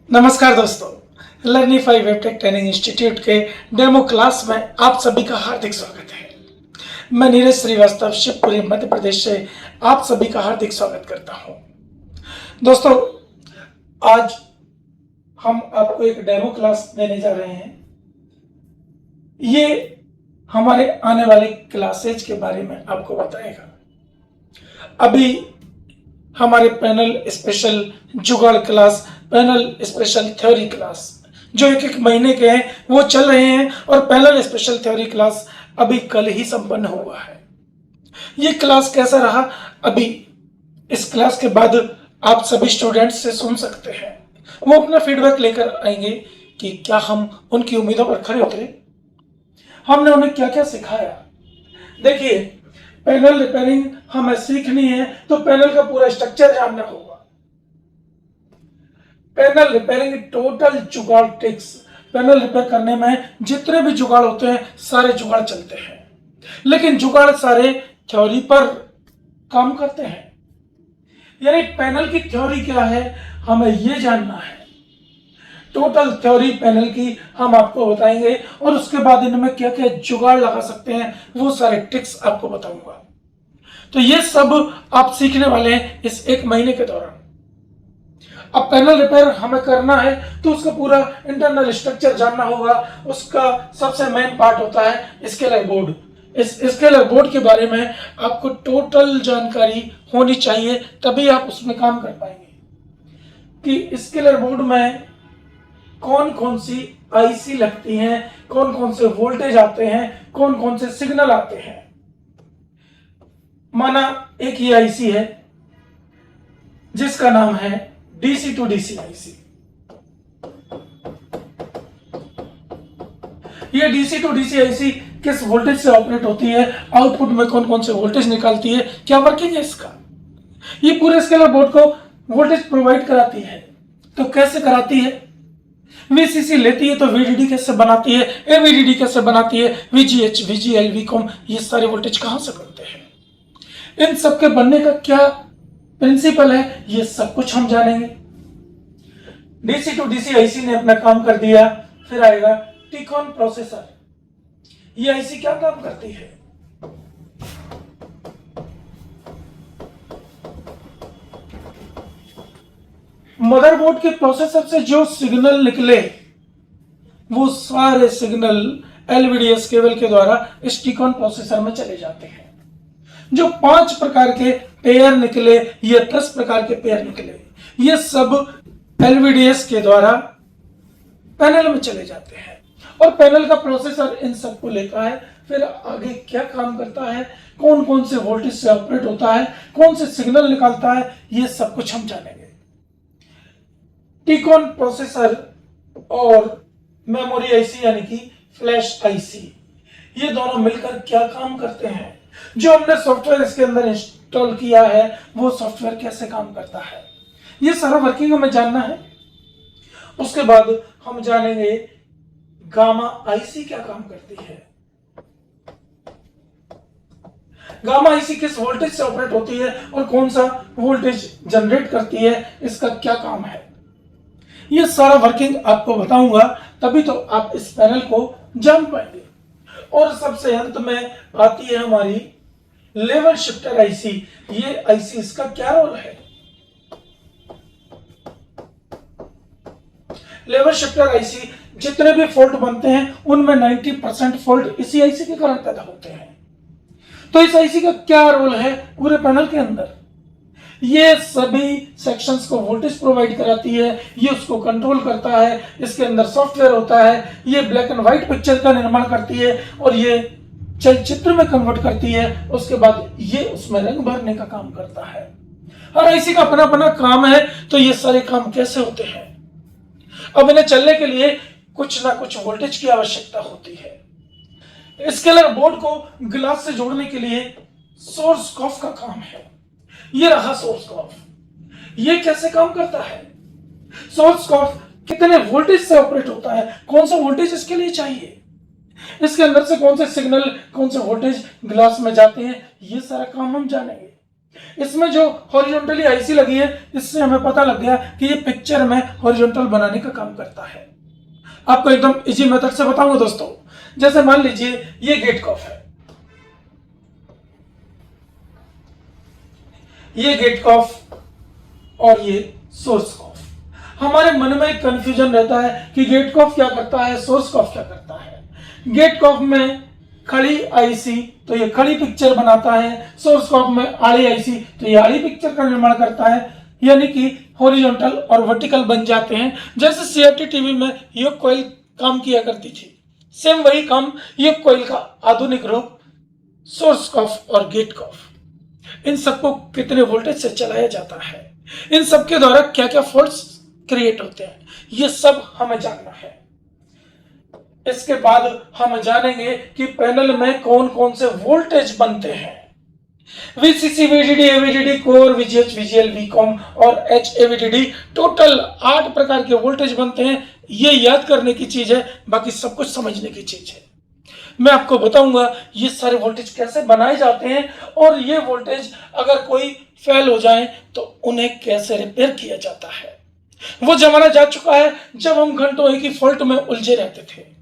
नमस्कार दोस्तों, लर्निफाई वेबटेक training institute के डेमो क्लास में आप सभी का हार्दिक स्वागत है। मैं नीरज श्रीवास्तव शिवपुरी मध्य प्रदेश से आप सभी का हार्दिक स्वागत करता हूं। दोस्तों, आज हम आपको एक डेमो क्लास देने जा रहे हैं। ये हमारे आने वाले क्लासेज के बारे में आपको बताएगा। अभी हमारे पैनल स्पेशल जुगाड़ class, panel special theory class जो एक महीने के हैं वो चल रहे हैं, और पैनल स्पेशल थ्योरी क्लास अभी कल ही संपन्न हुआ है। ये क्लास कैसा रहा, अभी इस क्लास के बाद आप सभी स्टूडेंट्स से सुन सकते हैं। वो अपना फीडबैक लेकर आएंगे कि क्या हम उनकी उम्मीदों पर खरे उतरे, हमने उन्हें क्या क्या सिखाया। देखिए, पैनल रिपेयरिंग हमें सीखनी है तो पैनल का पूरा स्ट्रक्चर जानना होगा। पैनल रिपेयरिंग टोटल जुगाड़ ट्रिक्स, पैनल रिपेयर करने में जितने भी जुगाड़ होते हैं सारे जुगाड़ चलते हैं, लेकिन जुगाड़ सारे थ्योरी पर काम करते हैं। यानी पैनल की थ्योरी क्या है हमें यह जानना है। टोटल थ्योरी पैनल की हम आपको बताएंगे, और उसके बाद इनमें क्या क्या जुगाड़ लगा सकते हैं वो सारे ट्रिक्स आपको बताऊंगा। तो ये सब आप सीखने वाले हैं इस एक महीने के दौरान। अब पैनल रिपेयर हमें करना है तो उसका पूरा इंटरनल स्ट्रक्चर जानना होगा। उसका सबसे मेन पार्ट होता है स्केलर बोर्ड। इस स्केलर बोर्ड के बारे में आपको टोटल जानकारी होनी चाहिए, तभी आप उसमें काम कर पाएंगे कि स्केलर बोर्ड में कौन कौन सी आईसी लगती हैं, कौन कौन से वोल्टेज आते हैं, कौन कौन से सिग्नल आते हैं। माना एक ही आईसी है जिसका नाम है डीसी टू डीसी आईसी। ये डीसी टू डीसी आईसी किस वोल्टेज से ऑपरेट होती है, आउटपुट में कौन कौन से वोल्टेज निकालती है, क्या वर्किंग है इसका। ये पूरे स्केलर बोर्ड को वोल्टेज प्रोवाइड कराती है। तो कैसे कराती है, वीसीसी लेती है तो वीडीडी कैसे बनाती है, एवीडीडी कैसे बनाती है, वीजीएच, वीजीएल, वीकॉम, ये सारे वोल्टेज कहां से बनते हैं, इन सब के बनने का क्या प्रिंसिपल है, ये सब कुछ हम जानेंगे। डीसी टू डीसी आईसी ने अपना काम कर दिया, फिर आएगा टीकॉन प्रोसेसर। ये आईसी क्या काम करती है, मदरबोर्ड के प्रोसेसर से जो सिग्नल निकले वो सारे सिग्नल एलवीडीएस केबल के द्वारा इस टीकॉन प्रोसेसर में चले जाते हैं। जो 5 प्रकार के पेयर निकले या 10 प्रकार के पेयर निकले, ये सब एलवीडीएस के द्वारा पैनल में चले जाते हैं, और पैनल का प्रोसेसर इन सबको लेता है। फिर आगे क्या काम करता है, कौन कौन से वोल्टेज से ऑपरेट होता है, कौन से सिग्नल निकालता है, ये सब कुछ हम जानेंगे। टीकॉन प्रोसेसर और मेमोरी आईसी यानी कि फ्लैश आईसी, ये दोनों मिलकर क्या काम करते हैं, जो हमने सॉफ्टवेयर इसके अंदर इंस्टॉल किया है वो सॉफ्टवेयर कैसे काम करता है, ये सारा वर्किंग हमें जानना है। उसके बाद हम जानेंगे गामा आईसी क्या काम करती है, गामा आईसी किस वोल्टेज से ऑपरेट होती है और कौन सा वोल्टेज जनरेट करती है, इसका क्या काम है। ये सारा वर्किंग आपको बताऊंगा, तभी तो आप इस पैनल को जान पाएंगे। और सबसे अंत में आती है हमारी लेवल शिफ्टर आईसी। ये आईसी, इसका क्या रोल है। लेवल शिफ्टर आईसी जितने भी फॉल्ट बनते हैं उनमें 90% फॉल्ट इसी आईसी के कारण पैदा होते हैं। तो इस आईसी का क्या रोल है पूरे पैनल के अंदर, ये सभी सेक्शंस को वोल्टेज प्रोवाइड कराती है, ये उसको कंट्रोल करता है, इसके अंदर सॉफ्टवेयर होता है, ये ब्लैक एंड व्हाइट पिक्चर का निर्माण करती है और ये चलचित्र में कन्वर्ट करती है। उसके बाद ये उसमें रंग भरने का काम करता है। हर आईसी का अपना अपना काम है। तो ये सारे काम कैसे होते हैं, अब इन्हें चलने के लिए कुछ ना कुछ वोल्टेज की आवश्यकता होती है। स्केलर बोर्ड को ग्लास से जोड़ने के लिए सोर्स कॉफ का काम है। ये रहा सोर्स कॉफ, ये कैसे काम करता है, सोर्स कॉफ कितने वोल्टेज से ऑपरेट होता है, कौन सा वोल्टेज इसके लिए चाहिए, इसके अंदर से कौन से सिग्नल, कौन से वोल्टेज ग्लास में जाते हैं, ये सारा काम हम जानेंगे। इसमें जो हॉरिजॉन्टली आईसी लगी है, इससे हमें पता लग गया कि ये पिक्चर में हॉरिजॉन्टल बनाने का काम करता है। आपको एकदम इजी मेथड से बताऊंगा दोस्तों। जैसे मान लीजिए ये गेट कॉफ है, ये गेट कॉफ और ये सोर्स कॉफ। हमारे मन में एक कंफ्यूजन रहता है कि गेट कॉफ क्या करता है, सोर्स कॉफ क्या करता है। गेट कॉफ में खड़ी आईसी तो ये खड़ी पिक्चर बनाता है, सोर्स कॉफ में आड़ी आईसी तो ये आड़ी पिक्चर का निर्माण करता है, यानी कि हॉरिजॉन्टल और वर्टिकल बन जाते हैं। जैसे सीआरटी टीवी में योग कॉइल काम किया करती थी, सेम वही काम योग कॉइल का आधुनिक रूप सोर्स कॉफ और गेट कॉफ। इन सबको कितने वोल्टेज से चलाया जाता है, इन सबके द्वारा क्या क्या फॉल्ट्स क्रिएट होते हैं, ये सब हमें जानना है। इसके बाद हम जानेंगे कि पैनल में कौन कौन से वोल्टेज बनते हैं। VCC, VDD, AVDD, core, VGH, VGL, WeCom और एचएवीडीडी, टोटल 8 प्रकार के वोल्टेज बनते हैं। ये याद करने की चीज है, बाकी सब कुछ समझने की चीज है। मैं आपको बताऊंगा ये सारे वोल्टेज कैसे बनाए जाते हैं और ये वोल्टेज अगर कोई फेल हो जाए तो उन्हें कैसे रिपेयर किया जाता है। वो जमाना जा चुका है जब हम घंटों एक ही फॉल्ट में उलझे रहते थे।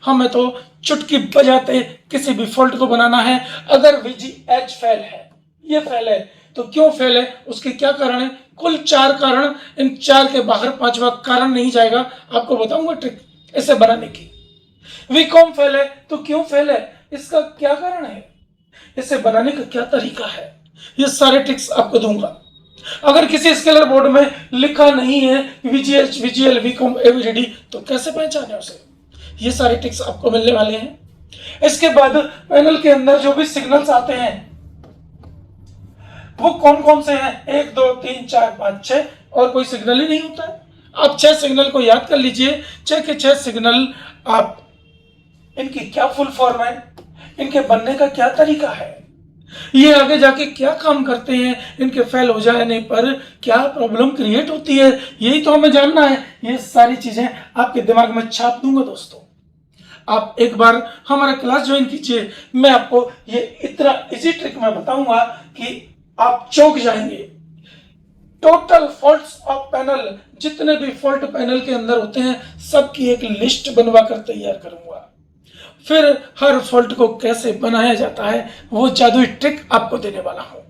हमें तो चुटकी बजाते किसी भी फॉल्ट को बनाना है। अगर वीजीएच फेल है, ये फेल है तो क्यों फेल है, उसके क्या कारण है, कुल 4 कारण। इन 4 के बाहर 5वां कारण नहीं जाएगा। आपको बताऊंगा ट्रिक इसे बनाने की। वीकॉम फेल है तो क्यों फेल है, इसका क्या कारण है, इसे बनाने का क्या तरीका है, ये सारे ट्रिक्स आपको दूंगा। अगर किसी स्केलर बोर्ड में लिखा नहीं है वीजीएच, वीजीएल, वीकॉम, एवीडीडी तो कैसे पहचाने उसे, ये सारे ट्रिक्स आपको मिलने वाले हैं। इसके बाद पैनल के अंदर जो भी सिग्नल्स आते हैं वो कौन कौन से हैं, 1 2 3 4 5 6 और कोई सिग्नल ही नहीं होता है। आप 6 सिग्नल को याद कर लीजिए। 6 के 6 सिग्नल, आप इनकी क्या फुल फॉर्म है, इनके बनने का क्या तरीका है, ये आगे जाके क्या काम करते हैं, इनके फेल हो जाने पर क्या प्रॉब्लम क्रिएट होती है, यही तो हमें जानना है। ये सारी चीजें आपके दिमाग में छाप दूंगा दोस्तों। आप एक बार हमारा क्लास ज्वाइन कीजिए, मैं आपको ये इतना इजी ट्रिक में बताऊंगा कि आप चौंक जाएंगे। टोटल फॉल्ट्स ऑफ पैनल, जितने भी फॉल्ट पैनल के अंदर होते हैं सबकी एक लिस्ट बनवा कर तैयार करूंगा। फिर हर फॉल्ट को कैसे बनाया जाता है वो जादुई ट्रिक आपको देने वाला हूं।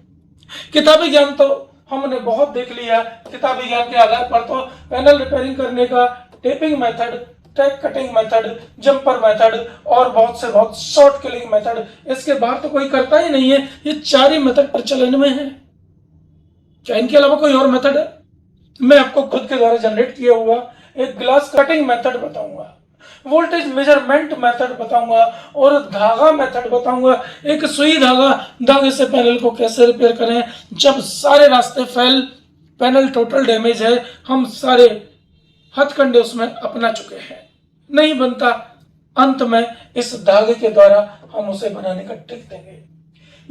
किताबी ज्ञान तो हमने बहुत देख लिया। किताबी ज्ञान के आधार पर तो पैनल रिपेयरिंग करने का tapping method, track cutting method, jumper method और बहुत से बहुत शॉर्ट किलिंग मेथड, इसके बाहर तो कोई करता ही नहीं है। ये 4 ही मेथड प्रचलन में है। क्या इनके अलावा कोई और मेथड है? मैं आपको खुद के द्वारा जनरेट किया हुआ एक ग्लास कटिंग मेथड बताऊंगा, वोल्टेज मेजरमेंट मेथड बताऊंगा और धागा मेथड बताऊंगा। एक सुई धागे से पैनल को कैसे रिपेयर करें जब सारे रास्ते फेल, पैनल टोटल डैमेज है, हम सारे हथकंडे उसमें अपना चुके हैं, नहीं बनता, अंत में इस धागे के द्वारा हम उसे बनाने का ट्रिक देंगे।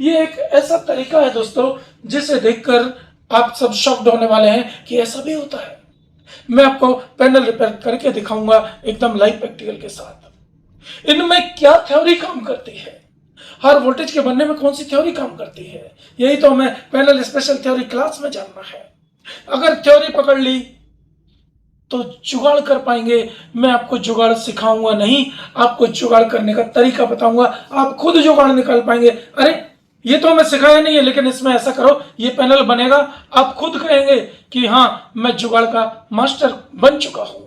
ये एक ऐसा तरीका है दोस्तों जिसे देखकर आप सब शॉक्ड होने वाले हैं कि ऐसा भी होता है। मैं आपको पैनल रिपेयर करके दिखाऊंगा एकदम लाइव प्रैक्टिकल के साथ। इनमें क्या थ्योरी काम करती है, हर वोल्टेज के बनने में कौन सी थ्योरी काम करती है, यही तो हमें पैनल स्पेशल थ्योरी क्लास में जानना है। अगर थ्योरी पकड़ ली तो जुगाड़ कर पाएंगे। मैं आपको जुगाड़ सिखाऊंगा नहीं, आपको जुगाड़ करने का तरीका बताऊंगा, आप खुद जुगाड़ निकाल पाएंगे। अरे ये तो हमें सिखाया नहीं है, लेकिन इसमें ऐसा करो ये पैनल बनेगा, आप खुद कहेंगे कि हाँ मैं जुगाड़ का मास्टर बन चुका हूं।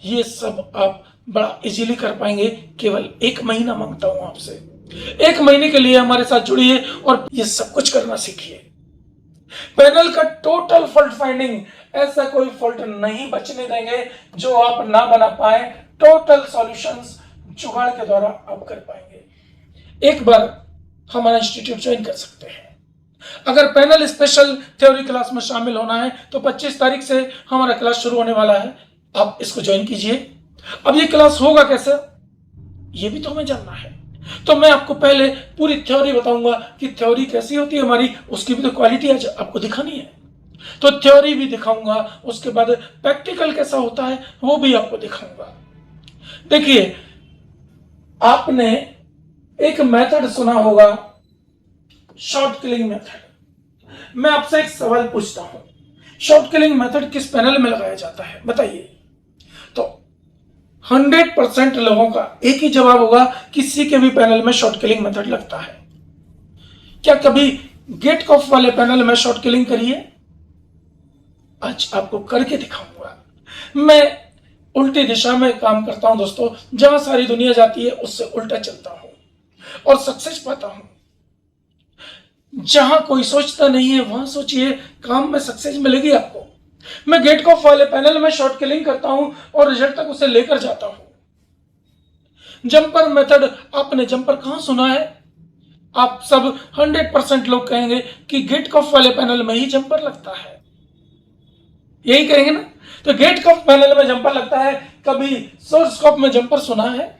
ये सब आप बड़ा इजीली कर पाएंगे। केवल 1 महीना मांगता हूं आपसे। 1 महीने के लिए हमारे साथ जुड़िए और ये सब कुछ करना सीखिए। पैनल का टोटल फॉल्ट फाइंडिंग, ऐसा कोई फॉल्ट नहीं बचने देंगे जो आप ना बना पाए। टोटल सॉल्यूशंस जुगाड़ के द्वारा आप कर पाएंगे। एक बार हमारा इंस्टीट्यूट ज्वाइन कर सकते हैं। अगर पैनल स्पेशल थ्योरी क्लास में शामिल होना है तो 25 तारीख से हमारा क्लास शुरू होने वाला है, आप इसको ज्वाइन कीजिए। अब ये क्लास होगा कैसे, ये भी तो हमें जानना है। तो मैं आपको पहले पूरी थ्योरी बताऊंगा कि थ्योरी कैसी होती है हमारी, उसकी भी तो क्वालिटी आज आपको दिखानी है। तो थ्योरी भी दिखाऊंगा, उसके बाद प्रैक्टिकल कैसा होता है वो भी आपको दिखाऊंगा। देखिए, आपने एक मेथड सुना होगा शॉर्ट किलिंग मेथड। मैं आपसे एक सवाल पूछता हूं, शॉर्ट किलिंग मेथड किस पैनल में लगाया जाता है बताइए। तो 100% लोगों का एक ही जवाब होगा कि सी के भी पैनल में शॉर्ट किलिंग मेथड लगता है। क्या कभी गेट कॉफ वाले पैनल में शॉर्ट किलिंग करिए? आज आपको करके दिखाऊंगा। मैं उल्टी दिशा में काम करता हूं दोस्तों, जहां सारी दुनिया जाती है उससे उल्टा चलता हूं और सक्सेस पाता हूं। जहां कोई सोचता नहीं है वहां सोचिए, काम में सक्सेस मिलेगी आपको। मैं गेट कॉफ वाले पैनल में शॉर्ट किलिंग करता हूं और रिजल्ट तक उसे लेकर जाता हूं। जंपर मेथड, आपने जंपर कहां सुना है? आप सब 100% लोग कहेंगे कि गेट कॉफ वाले पैनल में ही जंपर लगता है, यही कहेंगे ना। तो गेट कॉफ पैनल में जंपर लगता है, कभी सोर्स कॉफ में जंपर सुना है?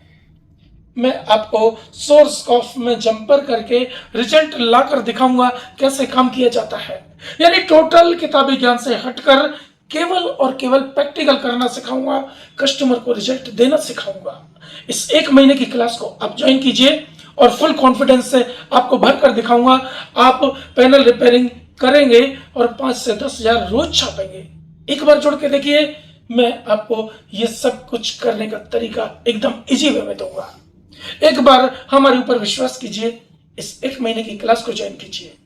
मैं आपको सोर्स कॉफ में जंपर करके रिजल्ट लाकर दिखाऊंगा कैसे काम किया जाता है। यानी टोटल किताबी ज्ञान से हटकर केवल और केवल प्रैक्टिकल करना सिखाऊंगा, कस्टमर को रिजल्ट देना सिखाऊंगा। इस 1 महीने की क्लास को आप ज्वाइन कीजिए और फुल कॉन्फिडेंस से आपको भर कर दिखाऊंगा। आप पैनल रिपेयरिंग करेंगे और 5 से 10 हजार रोज छापेंगे। एक बार जुड़ के देखिए, मैं आपको ये सब कुछ करने का तरीका एकदम इजी वे में दूंगा। एक बार हमारे ऊपर विश्वास कीजिए, इस 1 महीने की क्लास को ज्वाइन कीजिए।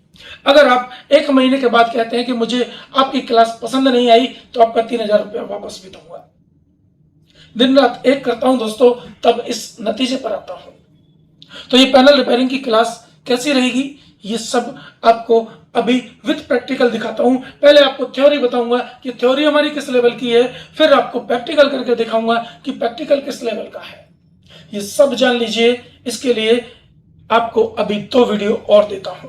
अगर आप 1 महीने के बाद कहते हैं कि मुझे आपकी क्लास पसंद नहीं आई, तो आपका 3000 रुपया वापस भी दूंगा। दिन रात एक करता हूं दोस्तों, तब इस नतीजे पर आता हूं। तो ये पैनल रिपेयरिंग की क्लास कैसी रहेगी, ये सब आपको अभी विद प्रैक्टिकल दिखाता हूं। पहले आपको थ्योरी बताऊंगा कि थ्योरी हमारी किस लेवल की है, फिर आपको प्रैक्टिकल करके दिखाऊंगा कि प्रैक्टिकल किस लेवल का है। ये सब जान लीजिए। इसके लिए आपको अभी 2 वीडियो और देता हूं।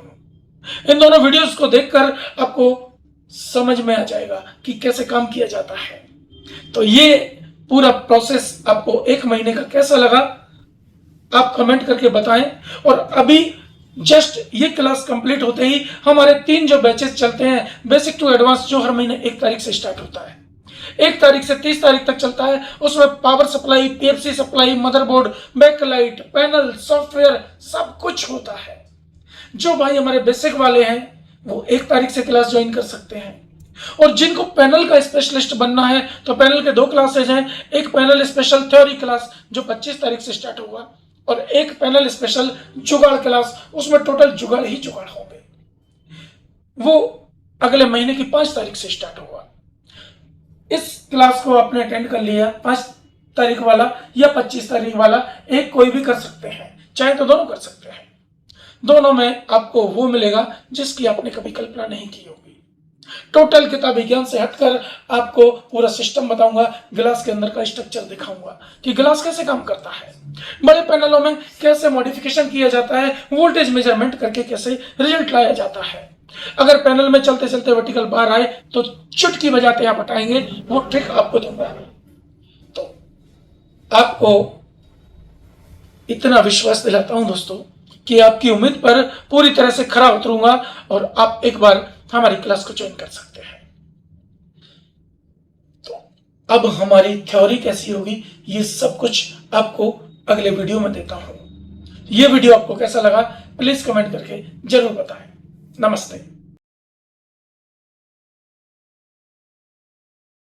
इन दोनों वीडियोस को देखकर आपको समझ में आ जाएगा कि कैसे काम किया जाता है। तो ये पूरा प्रोसेस आपको 1 महीने का कैसा लगा, आप कमेंट करके बताएं। और अभी जस्ट ये क्लास कंप्लीट होते ही हमारे 3 जो बैचेस चलते हैं, बेसिक टू एडवांस, जो हर महीने 1 तारीख से स्टार्ट होता है, 1 तारीख से 30 तारीख तक चलता है। उसमें power supply, PFC supply, motherboard, backlight, panel, software सब कुछ होता है। जो भाई हमारे बेसिक वाले हैं वो 1 तारीख से क्लास ज्वाइन कर सकते हैं। और जिनको पैनल का स्पेशलिस्ट बनना है तो पैनल के 2 क्लासेज हैं। एक पैनल स्पेशल थ्योरी क्लास जो 25 तारीख से स्टार्ट होगा, और एक पैनल स्पेशल जुगाड़ क्लास, उसमें टोटल जुगाड़ ही जुगाड़ होंगे। वो अगले महीने की 5 तारीख से स्टार्ट होगा। इस क्लास को आपने अटेंड कर लिया, 5 तारीख वाला या 25 तारीख वाला, एक कोई भी कर सकते हैं, चाहे तो दोनों कर सकते हैं। दोनों में आपको वो मिलेगा जिसकी आपने कभी कल्पना नहीं की होगी। टोटल किताबी ज्ञान से हटकर आपको पूरा सिस्टम बताऊंगा, ग्लास के अंदर का स्ट्रक्चर दिखाऊंगा कि ग्लास कैसे काम करता है, बड़े पैनलों में कैसे मॉडिफिकेशन किया जाता है, वोल्टेज मेजरमेंट करके कैसे रिजल्ट लाया जाता है। अगर पैनल में चलते चलते वर्टिकल बार आए तो चुटकी बजाते आप हटाएंगे, वो ट्रिक आपको दूंगा। तो आपको इतना विश्वास दिलाता हूं दोस्तों कि आपकी उम्मीद पर पूरी तरह से खरा उतरूंगा और आप एक बार हमारी क्लास को ज्वाइन कर सकते हैं। तो अब हमारी थ्योरी कैसी होगी, ये सब कुछ आपको अगले वीडियो में देता हूं। ये वीडियो आपको कैसा लगा प्लीज कमेंट करके जरूर बताएं। नमस्ते।